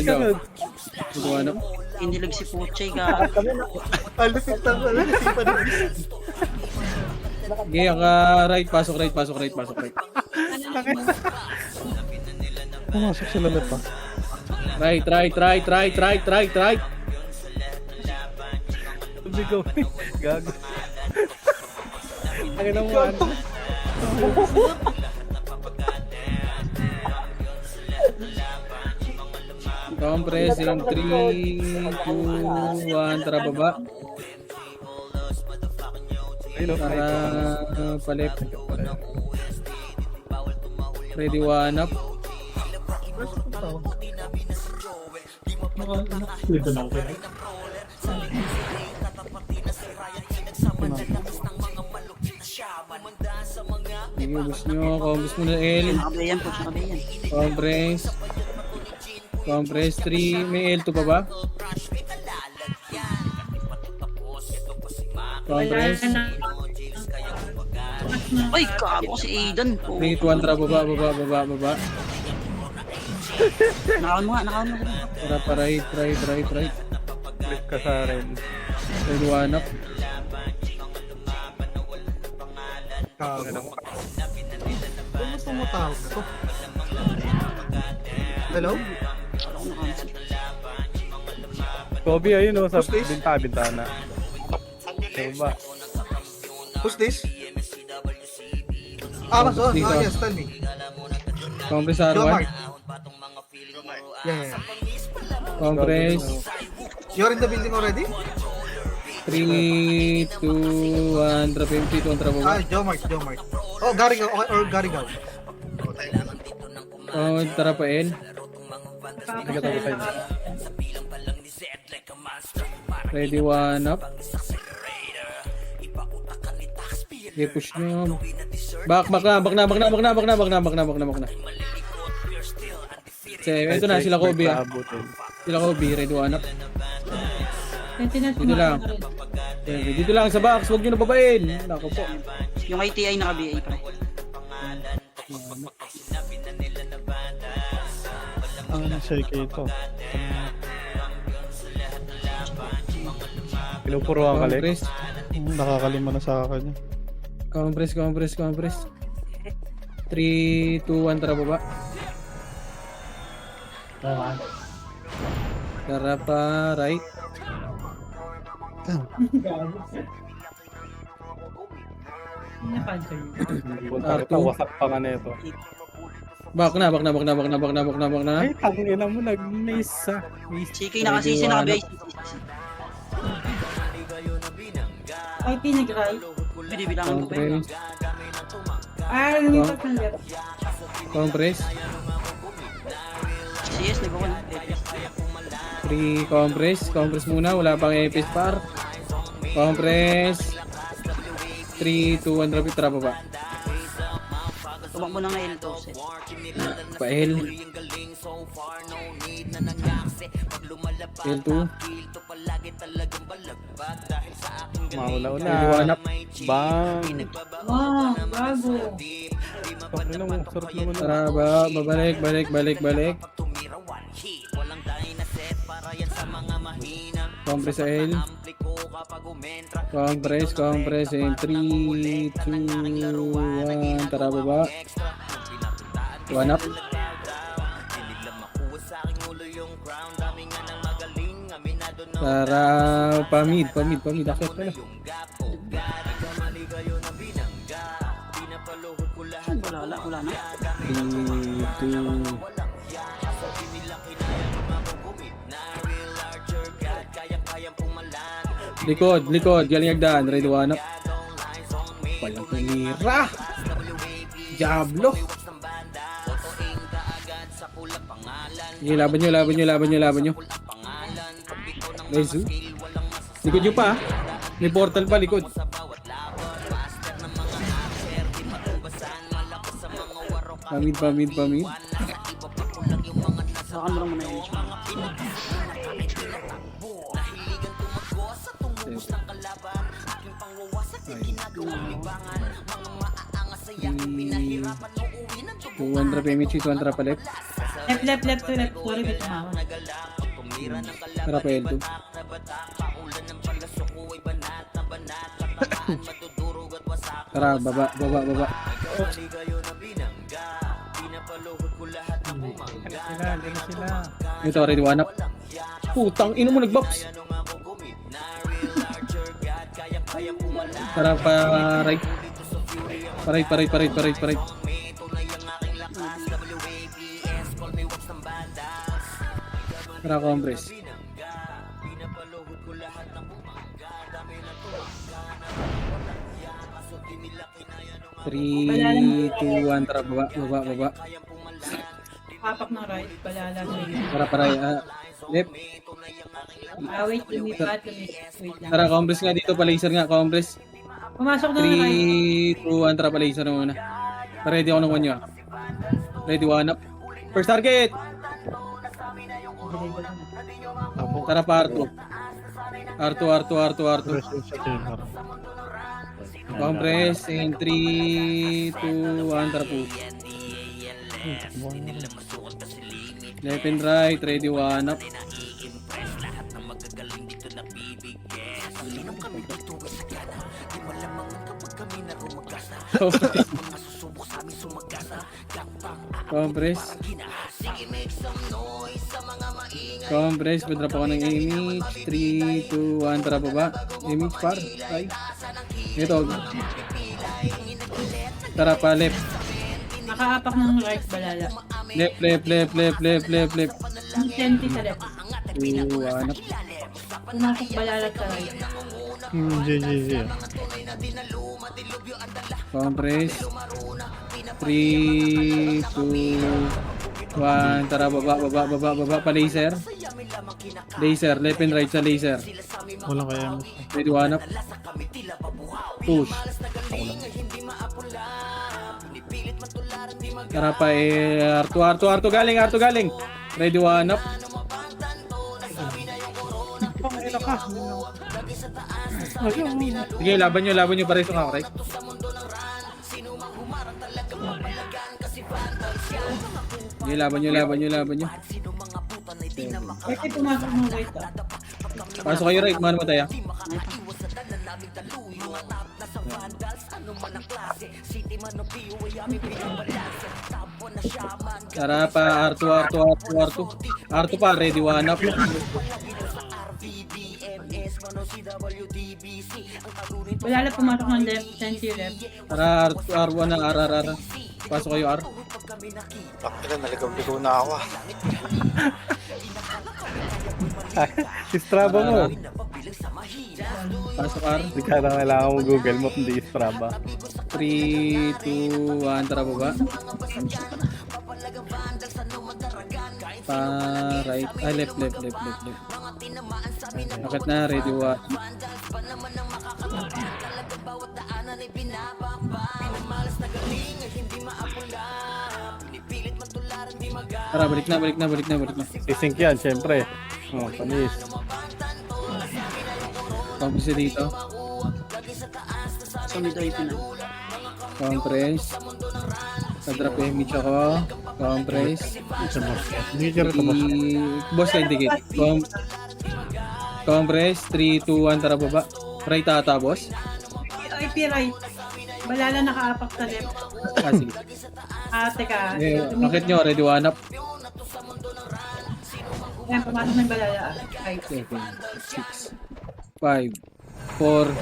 one up. Inilig si Puchay ka. Alupit lang pala. Okay, right, pasok right. Pumasok sila left, ah. Right. Bigo. Gago. Ang ina mo, ano? Compress yung 3, 2, 1, tara baba. Ayun, Tara palip. Ready, one up. Ibubus nyo, combos muna L. Nakabayan po, nakabayan. Compress 3, may L2 pa ba? Compress Ay, kago si Aidan. 3, 2, 1, tara baba. Nakawan mo. Tara pa right. Flip ka sa red. Ready, one up. Ano sumatawag na to? Hello? Kobe, ayun, oh, sa bintana. Diba? Who's this? Amazon. Ah, yes, tell me. Compress R1. Jomart. Yeah. Compress You're in the building already? 3, 2, 1, drop MT, 2, tara baba. Ah, Jomart. Oh, Garigaw. Okay, or Garigaw. Tara pa L. Ready, one up. Okay, push nyo. Back na. Ito na, sila Kobe. Sila Kobe, ready, one up. Dito lang. Dito lang sa box, huwag nyo na babain. Nako po. Yung ITI naka-BA pre. Ang shake ito. Pinupuruan ka, Lex. Nakakalima na sa akin. Compress. 3, 2, 1, tara baba. Tara pa right. Punta kita, wasak pa nga nito. Back na. Ay, tangina mo, nag-miss, ah. CK nakasisi, naka-BA. Ay, pinag-ride. Binibilangan ko pa yun. Compress. Lumipat ng left. Compress. CS, nag-1. 3, compress muna, wala pang EPS par. Compress. 3, 2, 1, drop it, tara baba. Tumak mo na nga L2 set. Pa L. L2. Maula-una. One up. Bang! Wow, bago. Tangina mo, sarap naman. Tara ba, balik. Compress sa L. Compress in 3, 2, 1, tara baba. One up. Para pamid. Akit pala. Wala na. 3, 2. Likod. Galing agdaan. Ready, one up. Walang tumira. Diablo. Sige, laban nyo. Rezu. Likod nyo pa. May portal pa, likod. Pamid. Saan mo lang muna yung HP. One trap MHC, one trap left. Left to left. Sorry, may tumawa. Tara pa L2. Tara, baba. Ito, ready, one up. Putang, ino mo nag-box. Tara pa right. Pa right. Tara, compress. Three, 2, 1, tara, baba. Hapak ng right. Balala. Tara, left. Wait, lumipat. Wait lang. Tara, compress nga dito, pa-laser nga, compress. Pumasok na ng right. 3, 2, 1, tara, pa-laser muna. Ready ako ng one nyo. Ready, one up. First target! Tara pa, R2. Press yung sa Taylor. Compress in 3, 2, 1, tara po. Left and right, ready, one up. Compress, padrap ako ng image. 3, 2, 1, tara baba. Image par, ay. Ito. Tara pa, left. Nakaapak ng right. Balala. Left. Ang senti sa left. 2, 1 up. Pumasok balala sa right. GG. Compress. 3, 2, 1, tara baba, pa laser. Left and right sa laser. Walang kaya mo. Ready, one up. Push. Tara pa R2 galing. Ready, one up. Sige, laban nyo pareho ka, right? Sige, laban nyo. Bakit pumasok ng right ah? Pasok kayo right, man mataya. Tara pa, R2. R2 pa, ready, one up. Balala pumasok ng left. Senti left. Tara, R1 na, R. Pasok kayo, R. Pakita, naligaw-ligaw na ako. Strava mo. Pasok, R. Hindi ka na kailangan mo Google Map, hindi Strava. 3, 2, 1, tara baba. Pa right, left. Akit na, ready, one. Tara, balik na. Isync yan, syempre. Oh, panis. Compress dito. Sa mid IP na. Compress. Sa-drop image ako. Compress. Hindi ka rin tapos. Boss ka indicate. Compress. 3, 2, 1, tara baba. Right ata, boss. IP right. Balala nakaapak sa left. Sige. Teka. Akit nyo, ready, one up. Ayan, pumasok ng balala. 5. 7, 6, 5, 4,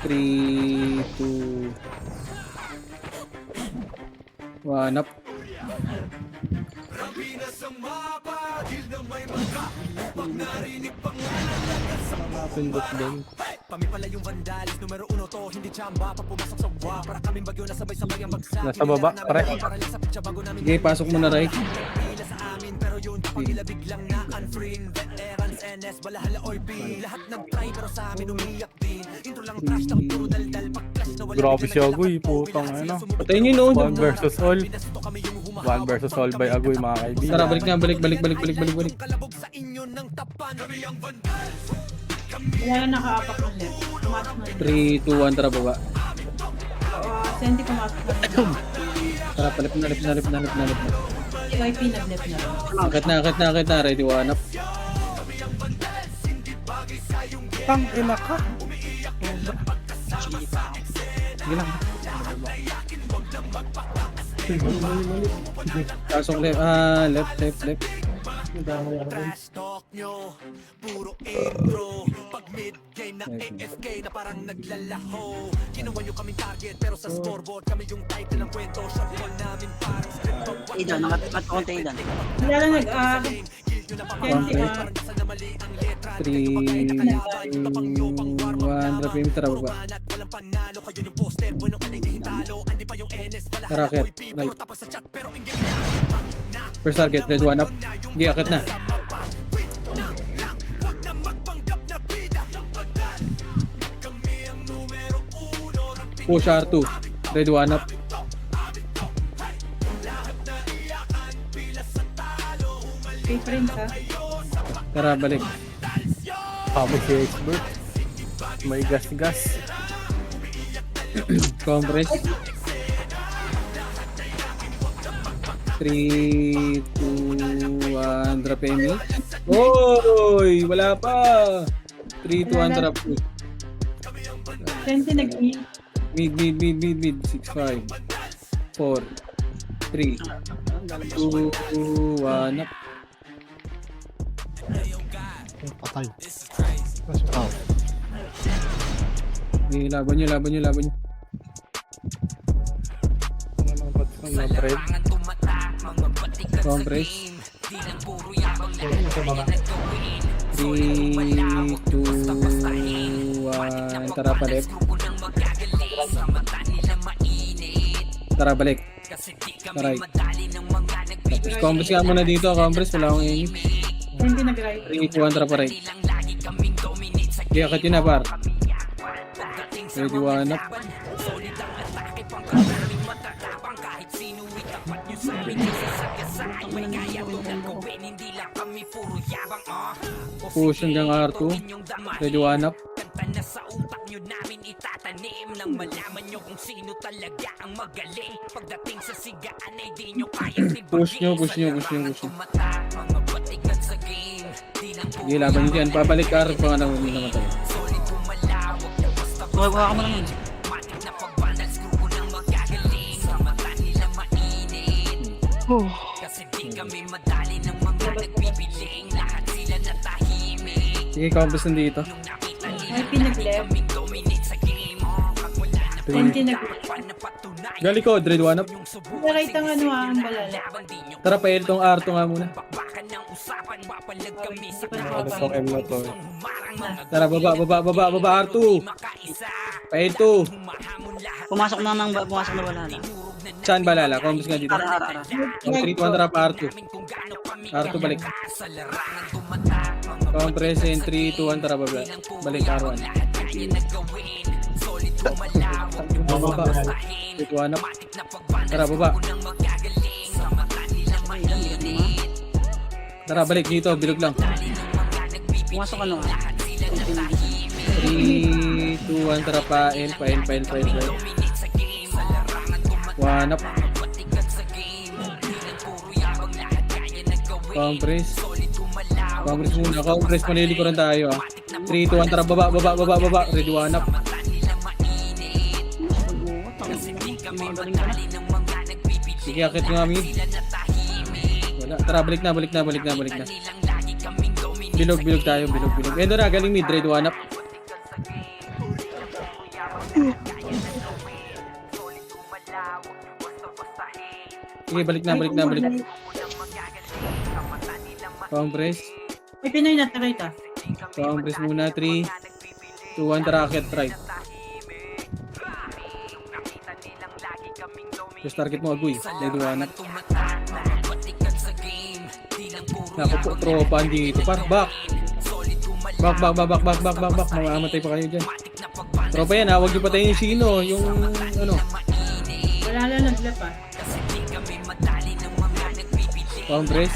3, 2, 1 up. Pindot din. Nasa baba, pare. Sige, pasok mo na right. Grabe si Agoy, putang ano. Patayin nyo noon. 1 versus all. 1 versus all by Agoy, mga kaibigan. Tara, balik na, balik. Wala na nakaapak ng left. Pumasok ng left. 3, 2, 1, tara baba. Senti pumasok ng left. Tara, palip na. YP nag-left na. Akit na. Ready, 1 up. Tang ina ka. Sige lang. Pasok left. Left. Aidan, nakakonta Aidan. Wala lang Senti 3, 2, 1, drop him, tara baba. Tara, akit. Right. First target, red 1 up. Sige, akit na. Push R2. Red 1 up. Difference ha. Tara, balik. Kami si expert. May gas. Compress. 3, 2, 1, drop ME. Oy! Wala pa! 3, 2, 1, drop. Senti nag-E. Mid. 6, 5, 4, 3, 2, 1, up. Patay. Okay, laban nyo. Ano nang ba't na trade? Compress. 3, 2, 1, tara palit. Tara balik. Tara. Tapos compress ka muna dito, compress. Wala akong aim. Senti nag-right. 3, 2, 1, tara pa right. Okay, akit yun na par. Ready, 1 up. Push hanggang R2. Ready, 1 up. Push nyo. Hindi, laban nyo dyan. Pabalik R, pa nga namatay. Kuha ka mo naman. Sige, compass nandito. YP nag-left. Senti nag-left. Gali ko, dread 1 up. Right ang ang balala. Tara, pail tong R2 nga muna. Ano tong M na to? Tara, baba R2. Pail 2. Pumasok na wala na. Saan balala? Compass nga dito. Ara. 3, 2, 1, tara pa R2. R2 balik. Compress in 3, 2, 1, tara baba. Balik R1. Baba. 3, 2, 1 up. Tara baba. Tara balik dito, bilog lang. Pumasok ano. 3, 2, 1, tara pa L. 1 up. Compress muna. Compress, panilikuran tayo 3, 2, 1, tara baba. Ready, 1 up. Sige, akit nga mid. Wala. Tara, balik na. Bilog tayo, bilog. Endo na, galing mid, red one up. Sige, balik na. Compress. May Pinoy na try ta. Compress muna, 3, 2, 1, tara, akit, right. Just target mo, Agoy. Red one up. Naku po, tropa dito. Back. Mamamatay pa kayo dyan. Tropa yan, huwag niyo patayin yung sino. Yung ano. Wala lang naglap ah. Compress.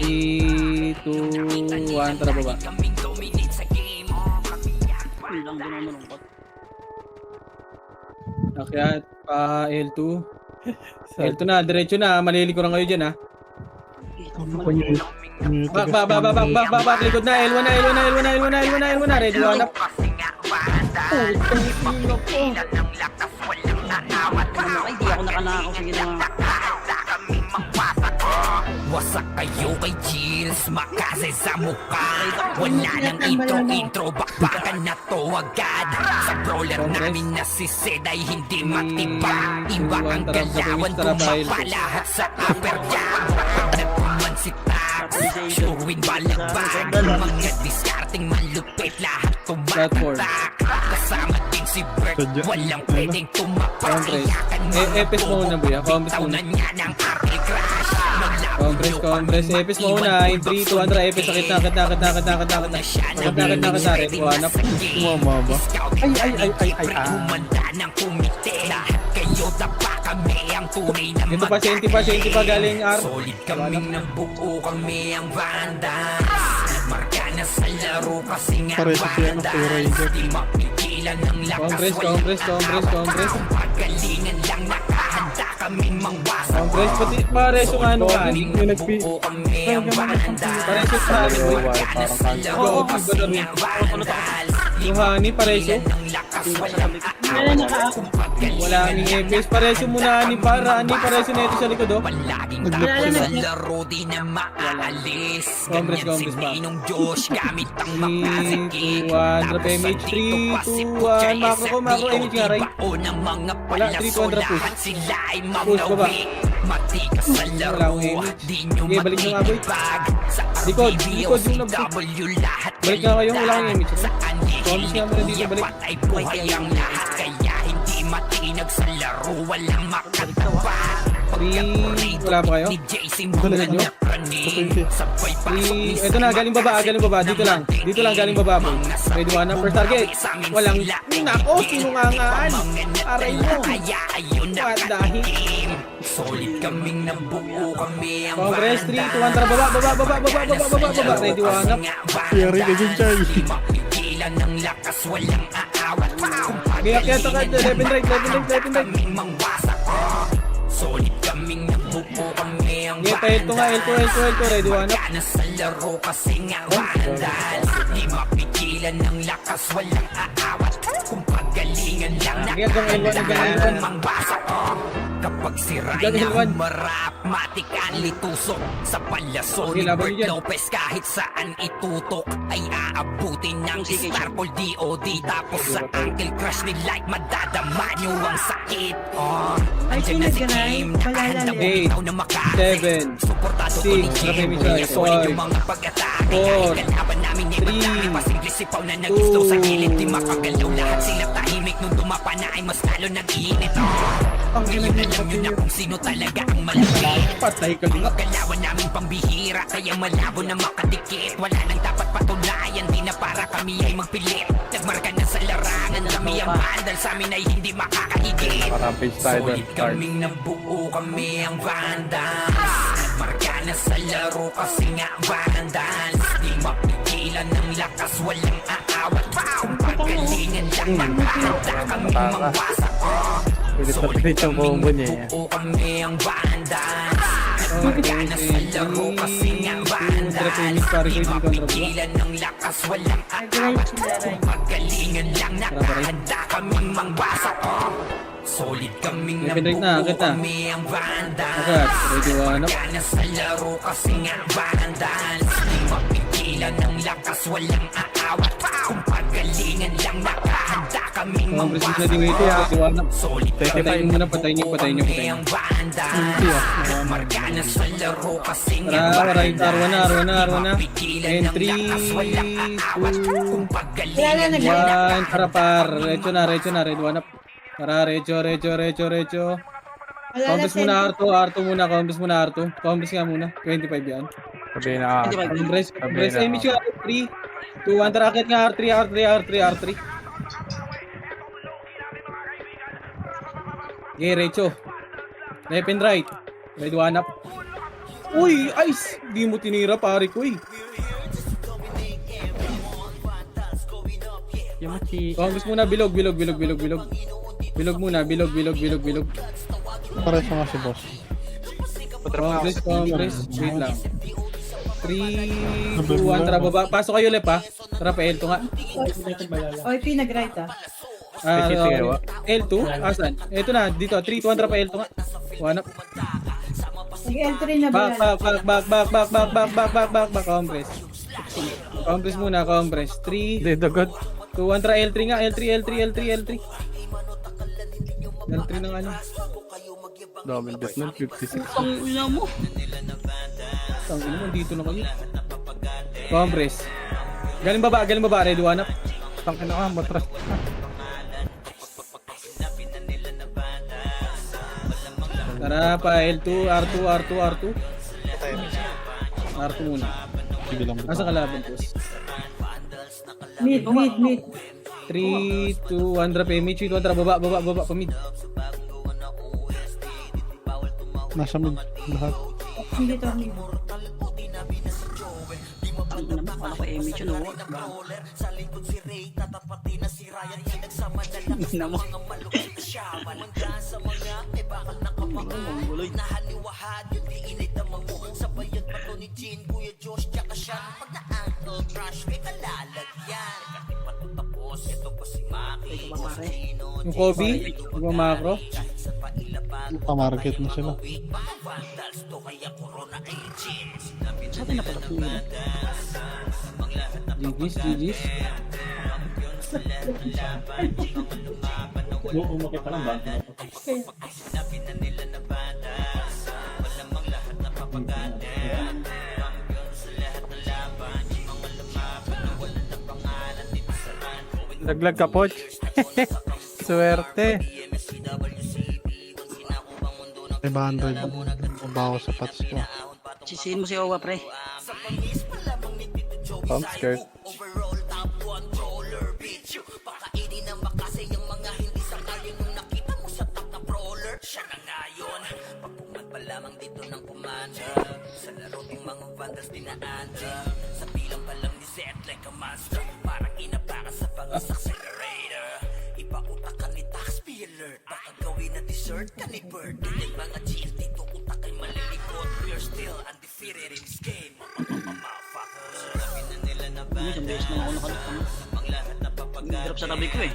3, 2, 1, tara baba. Yun lang din ang malungkot. Akyat pa L2. L2 na, diretso na. Malilikuran kayo dyan ha. Back, likod na. L1 na. Ready, one up. Ay, di ako nakanakaw sa ginawa. Wasak kayo kay Jills, makasay sa mukha. Wala nang intro, bakbakan na to agad. Sa brawler namin na si Zed ay hindi matiba. Iba ang galawan, tumapa lahat sa upper jab. Pagdapuman si Tax, sure win balagbag. Mga discarding malupit, lahat tumatak. Kasama din si Bert, walang pwedeng tumapayakan. Epis mo na buya, compress mo na. Niya ng Arctic Crash. Compress, epis mo na. In 3, 2, 1, tara, epis, akit na. Ready, one up. Tumama ba? Kumanda ng kumite. Lahat kayo tapa kami ang tunay na Ito pa, senti pa galing R. Solid kaming nabuo kami ang Vandals. Marka na sa laro kasi nga Vandals. Di mapigilan ng lakas. Compress. Pagalingan lang nakahanda kaming mangwasak. Compress, pati pareso nga ano ka. Yung nabuo kami ang Vandals. Pareso sa amin. Laro kasi nga Vandals. Yung honey, pareso. Wala naka-ako. Wala ni epis. Pareso muna ni para. Ni pareso na ito sa likod oh. Palaging Wala tayo sa na- laro di na maaalis. Compress Ganyan si ba? Ninong Josh gamit ang 3, 2, 1, drop image. 3, 2, 1, macro image nga, right? Ng mga Wala, 3, 2, 1, palaso drop push. lahat sila ay Push, baba. mamawi. Matikas sa Wala laro, akong image. di nyo Sige, balik nyo nga, boy. matitibag. Sa Likod RBBO, yung nabs. CW, lahat Balik nga kayo, wala akong image. Saan Promise nga muna dito, balik. patay buhay ang lahat. Kaya hindi matinag sa laro, walang makatawa. 3, wala pa kayo? Ni JC muna nyo? na praning. Sabay pasok ni Ito na, galing baba. Dito lang, galing baba boy. Ready, one up, first target. Walang, nako, sinungangaan. Aray mo. Kaya ayun na What the heck? katikim. Solid kaming nabuo kami ang Compress, 3, 2, 1, tara, baba. Ready, one up. Yari ka dyan, Charlie. Di mapigilan ng lakas, walang aawat. Kaya to ka, left and right. Kaming mangwasak. Solid kaming nabuo kami ang L2 nga, L2, ready, one up. na sa laro kasi nga Vandals. Di mapigilan ng lakas, walang aawat. Kung pagalingan lang na Kaya itong L1 na galing mangbasak. Kapag sira Hanggang na L1. humarap, matikan litusok. Sa palaso Okay, ni laban Bert nyo dyan. Lopez kahit saan itutok ay aabutin ng Starpol DOD. Tapos sa Uncle Crush ni Light madadama nyo ang sakit. Ay, Andiyan na si sinaganay. Kim, Wala nakahanda lang. bumitaw na makasik. 7, Suportado ko 6, ni Kim, Rafael kaya Michel, solid yung 5, mga pag-atake. 4, Kahit kalaban namin ay 3, madami, pasimple sipaw na nag-slow sa gilid. Di 2, makagalaw lahat sila tahimik nung dumapa na ay mas lalo nag-iinit. Ngayon alam nyo na kung sino talaga ang malapit. patay ka din. Mga galawan namin pambihira, kaya malabo na makadikit. Wala nang dapat patunayan, di na para kami ay magpilit. Nagmarka na sa larangan, kami ang Vandal, sa amin ay hindi makakahigit. Rampage tayo doon. Solid kaming nabuo, kami ang Vandals. Nagmarka na sa laro kasi nga Vandals. Di mapigilan ng lakas, walang aawat. Kung pagalingan lang nakahanda kami mangwasak. Pilit na pilit yung combo niya. Nabuo kami ang Vandals. Nagmarka na sa laro kasi nga Vandals. Di mapigilan ng lakas, walang aawat. Kung pagalingan lang nakahanda kaming mangwasak. Solid kaming Pinrate na, nabuo kita. kami ang Vandals. Agad, ready, one up. Nagmarka na sa laro kasi nga Vandals. Di mapigilan Pigilan ng lakas, walang aawat. Kung pagalingan lang nakahanda kaming Congress na mawasak. dito. Diwanap. Solid Patayin mo na, patayin niyo. ang banda. Margana sa laro kasi Tara, Arwa na. And 3, 2, Wala na, 1. Tara par. Recho na. Red one up. Tara, Recho. Wala na, Congress muna R2 muna. Congress nga muna. 25 yan. Sabi na Hindi ba? Congress. Sabi na. Image nga. 3, 2, 1. Tara, akit nga R3. Okay, Recho. Left and right. Red one up. Uy, ice! Di mo tinira pare ko eh. Yamachi. Congress muna, bilog. Bilog muna. Para sa mga si boss. Congress. Wait lang. 3, 2, 1. Tara, baba. Pasok kayo, Lep, ha? Tara, pa L2 nga. Oy, pinag-right ah. L2? Asan? Ito na, dito. 3, 2, 1. Tara, pa L2 nga. One up. Nag-L3 na ba? Back. Congress muna. 3, Hindi, dagot. 2, 1. Tara, L3 nga. L3 na nga lang. Double death nun, 56. Ang ina mo. Tangin mo, dito na kayo. Congress. Galing baba. Ready, one up. Tangin na ka, matras. Tara, pa L2, R2 muna. Sige lang. Nasa kalaban, boss. Mid. 3, 2, 1, drop image. 1, tara, baba, pa mid. Nasa mid lahat. Hindi to mid. Ang ina mo. Wala ko image yun. Oh. Ang ina mo. Ang guloy. Ito ba pare? Yung Kobe, yung macro. Pamarket na sila. Sa atin na pala po yun. GG's. Laglag ka, Poch. Swerte. 500 ang bawas sa pats ko. Sisihin mo si Owa, pre. Pump skirt. Isang beses na ako nakalutang. Drop sa tabi ko eh.